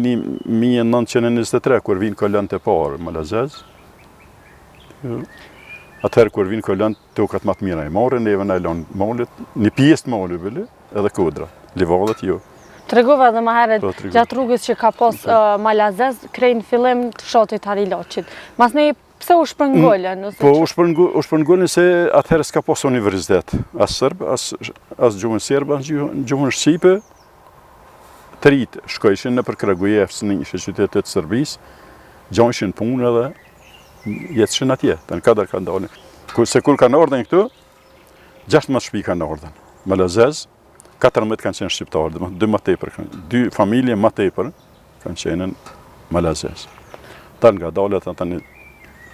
vitin 1923, kur vinë kolonët e parë më Lazez. Atëherë kur vinë kolonët, tokat më të mira i marrin, neve na lanë malet, një pjesë të malit bële, edhe kodra, livallet jo. Tregova edhe më herët gjatë rrugës që ka pas Malazez, krejnë fillim të fshatit Harilaçit. Mas ne pse u shpërngolën? Po u shpërngolën se atëherë s'ka pas universitet, as serb, as gjuhën serbe, as gjuhën shqipe. Të rritë shkojshin në për Kragujevc, në një qytetet të Serbisë, gjojshin punë edhe jetëshin atje, të në kadar ka ndalën. Se kur kanë ardhen këtu, 16 shpi kanë ardhen. Malazez, 14 kanë qenë shqiptarë, 2 familje më tepër kanë qenë në Malazez. Ta nga dalet, ata një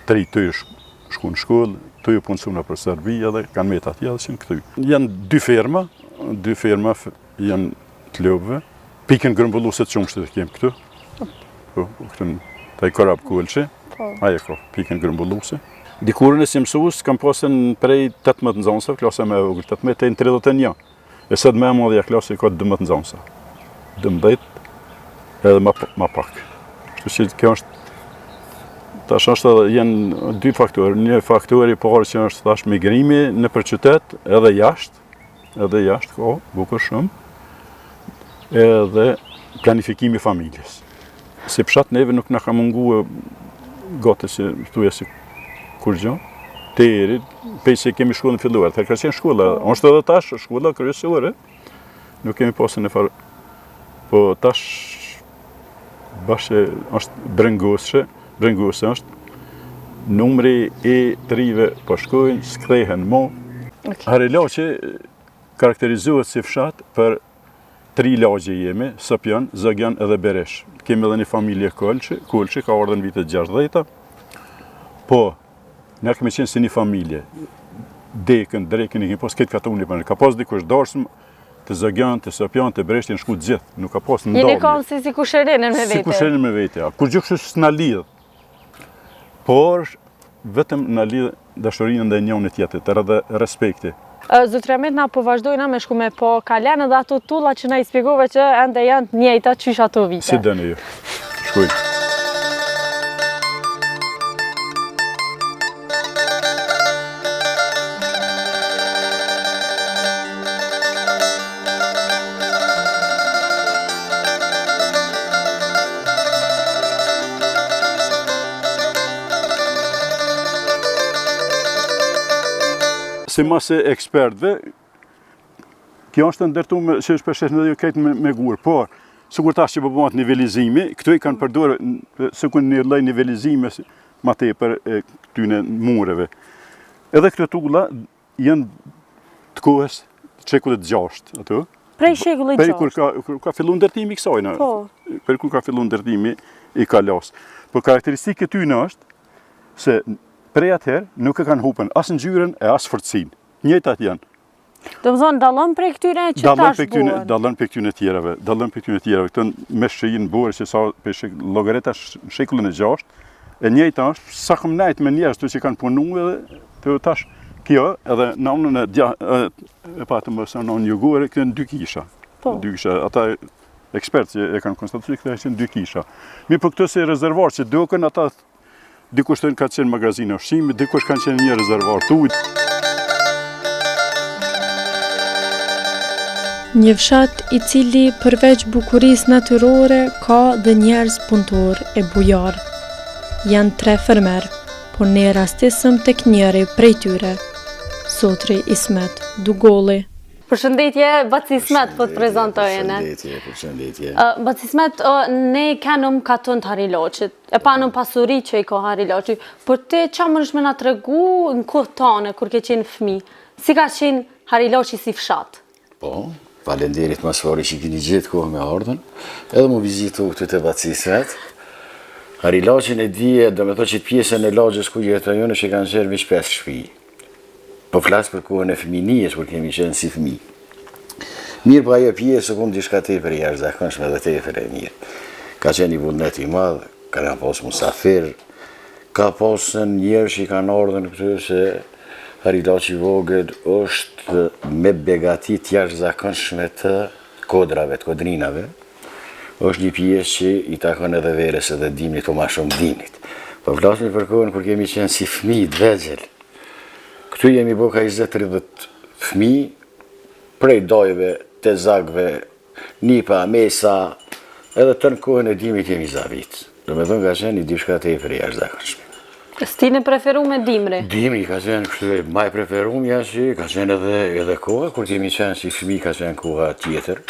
3 të shku në shkollë, të ju punësuna për Serbia dhe kanë metë atje dhe qenë këtu. Janë 2 firma janë të lobëve. Pikën grëmbulluset qumshtë të kemë këtu. Këtu në taj korab kullëqi. Aje ka, pikën grëmbulluset. Dikurën e si mësus, kam pasën prej 18 nxënësave, klasa me vogël, 18 e në 31. E sëtë me madhja klasa ka 12 nxënësave. 12 edhe ma pak. Kështu që kjo është, tash është edhe jenë 2 faktorë. Një faktori parë që është tash migrimi në për qytet edhe jashtë, ka, bukur shumë. Edhe planifikimi familjes. Si pshat neve nuk na ka mungu gati si thuja si kur gjë. Teri, pej se kemi shkollën filluar, të ka qenë shkolla, është edhe tash shkolla kryesore. Nuk kemi pasën e farë. Po tash bashkë është Brengose është. Numri i trive po shkojnë, s'kthehen mo. Harilaçi karakterizohet si fshat për 3 lagje jemi, Sopjan, Zogjan edhe Beresh. Kemi edhe një familje Kolçi, ka ardhen vitet 60-ta. Po, ne kemi qenë si një familje. Dekën, drejkën, i kemi pas këtë katuni për në. Ka pas dikush darsëm të Zogjan, të Sopjan, të Beresh, të në shku gjithë. Nuk ka pas në ndalje. Jeni kanë si kusherinën me vete. Si kusherinën me vete, ja. Kur gjë s'na lidh. Por, vetëm na lidh dashurinë ndaj njëri tjetrit, edhe respekti. Zotëri Ahmet, na po vazhdojna me shku me po kalen edhe ato tulla që na i spjegove që ende janë të njëjta qysh ato vite. Si dëni ju. Shkojnë. Si masë ekspertve, kjo është ndërtuar që është përshesht në dhe këtë me gurë, por, sikur tash që bëbëmat nivelizimi, këtu i kanë përdorë, sikur një lloj nivelizime ma tepër këtyne mureve. Edhe këto tulla janë të kohës shekullit 6, ato. Prej shekullit 6? Prej kur ka fillu ndërtimi i kësajna. Po. Prej kur ka fillu ndërtimi i kalas. Por karakteristikë këtyne është se prej atëherë nuk e kanë hupën as ngjyrën e as fortësinë. Njëjtat janë. Do të thonë dallon prej këtyre që tash buhen. Dallon prej këtyre tjerave. Këto me shëjin burë që sa për llogareta shekullin e 6, e njëjta është sa kam nejt me njerëz që kanë punuar edhe të tash kjo edhe në anën e patëm më në anën jugore këto 2 kisha. Po. 2 kisha. Ata ekspertë që e kanë konstatuar këto janë 2 kisha. Mi për këto se rezervuar që duken ata dikush të ka qenë magazinë ushqimi, dikush kanë qenë një rezervuar të ujit. Një fshat i cili përveç bukurisë natyrore ka dhe njerëz punëtor e bujar. Janë 3 fermer, por ne rastisëm tek njëri prej tyre, Zotri Ismet Dugolli. Përshëndetje, Baci Ismet po të prezentojene. Përshëndetje. Baci Ismet, ne kanëm katon të Harilaçit, e panëm pasuri që i ka Harilaçi, por te qa më nëshme nga të regu në kohë tane, kur ke qenë fëmi, si ka qenë Harilaçi si fshat? Po, falenderit masfari që kini gjithë kohë me ardhen, edhe mu vizitu këtë të Baci Ismet. Harilaçin e dije, do me thë që të pjesën e lagjës ku jetojone që kanë qenë vish 5 shpi. Po flasë për kohën e fëminijes, por kemi qenë si fëmi. Mirë po ajo pjesë, këmë dishka tepër jashtëzakonshme dhe tepër e mirë. Ka qenë i vullnet i madhë, ka pas musafir, ka pasën njerë që i kanë ardhen këtu se Harilaçi vogël është me begatit jashtëzakonshme të kodrave, të kodrinave. është një pjesë që i takon edhe verës edhe dimnit, o ma shumë dimnit. Po flasim për kohën kur kemi qenë si fëmijë të vegjël. Këtu jemi bo ka 20-30 fëmijë, prej dojve, tezakve, nipa, mesa, edhe të në kohën e dimit jemi zavit. Do me thënë ka qenë një diçka të e për jashtëzakonshme. Stile preferuar dimri? Dimri ka qenë kështu maj preferuar ja që ka qenë edhe koha, kur kemi qenë si fëmijë ka qenë koha tjetër,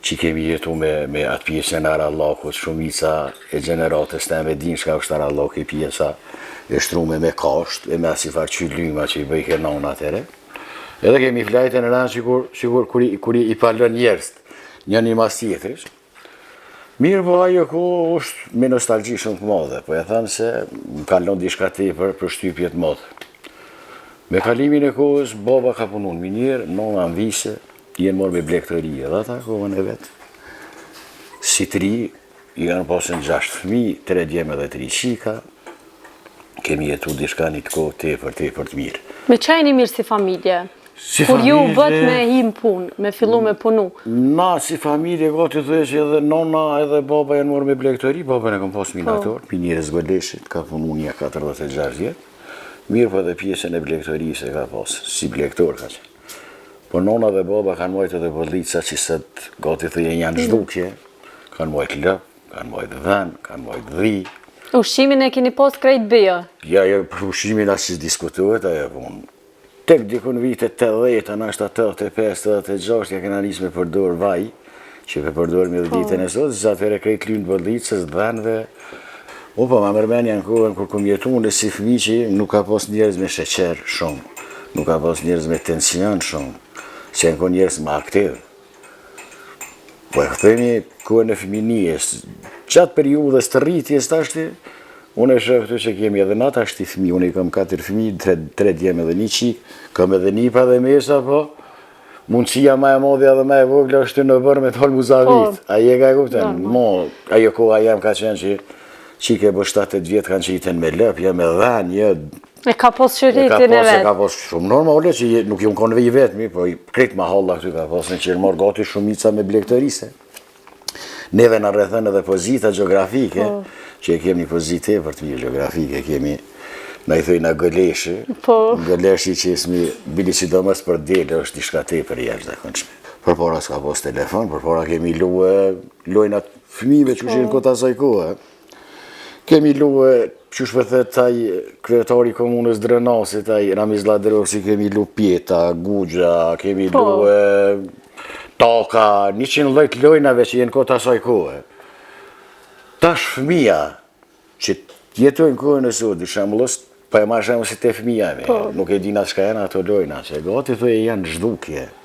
që kemi jetu me atë pjesën e Arallakut, shumica e gjeneratës të me din shka është Arallak e pjesa e shtrume me kasht, e me asifar qylyma që i bëjke nona atere. Edhe kemi flajte në ranë sigur kur i palën njerës, një mas tjetërish. Mirë po ajo ko është me nostalgji shumë të madhe, po e thamë se më kalon dishka tepër për shtypjet madhe. Me kalimin e kohës, baba ka punu në minjerë, nona në vise, jenë morë me blektori edhe ata kohën e vetë. Si 3, i kanë pasën 6 fëmijë, 3 djemë dhe 3 qika, kemi jetu dishka një të kohë tepër të mirë. Me qajni mirë si familje? Kur ju bët me him punë, me fillu me punu? Na, si familje, gati të që edhe nona edhe baba janë morë me blektori, baba në kom pas minator, pinjere zgoleshit, ka punu një 46 vjetë. Mirë po edhe pjesën e blektorisë e ka pas, si blektor ka qenë. Po nona dhe baba kanë mojtë edhe bollica që sëtë gati të janë zhdukje, kanë mojtë lëp, kanë mojtë dhen, kanë mojtë dhi. Ushqimin e keni pas krejt bëja? Ja, për ushqimin asë që diskutohet, ajo punë. Tek dikun vitet 80, nashta 85-86, ja kena njës me përdor vaj, që pe përdor me dhe ditën e sot, zë atëre krejt lynë bollicës, dhenve. Opa, ma mërmenja në kohën kur kom jetu në si fëmi që nuk ka pas njerëz me sheqer shumë, nuk ka pas njerëz me tension shumë, që në kohën njerëz më aktiv. Po e këthemi kohën e fëminijes, qatë periudës të rritjes të ashti, unë e shë këtu që kemi edhe nata ashti fëmi, unë i kam 4 fëmi, 3 djemë edhe 1 qik, kam edhe nipa dhe mesa, po mundësia ma e modhja dhe ma e vogla është në bërë me tolë muzavit. A je ka e kupten? Ajo koha jam ka qenë që qike bë 7-8 vjetë kanë që jiten me lëp, ja me dhenë, e ka pos qëritin e vetë. E ka pos shumë normale që nuk jom konë vej vetëmi, po krejt ma halla këtu ka pos në që mërë gati shumica me blektorise. Neve në rrethën edhe pozita geografike, që e kemi një pozite për të mirë geografike, kemi në i thujna gëleshë, gëleshi që esmi bili që do mësë për dele është një shkate për jeshtë dhe këndshme. Për para s'ka pos telefon, për para kemi lojnat fëmive që shenë këtë asaj kohë. Kemi luë, që shpëthet taj kryetari komunës Drenasi, taj Ramiz Ladroksi, kemi lu pjeta, gugja, kemi luë taka, 100 lojt lojnave që jenë këtë asaj kohë. Tash fëmija që jetojnë kohën e sot, i shambullës, pa e ma shamu si te fëmija me, nuk e dina shka janë ato lojna, që gati të e janë zhdukje.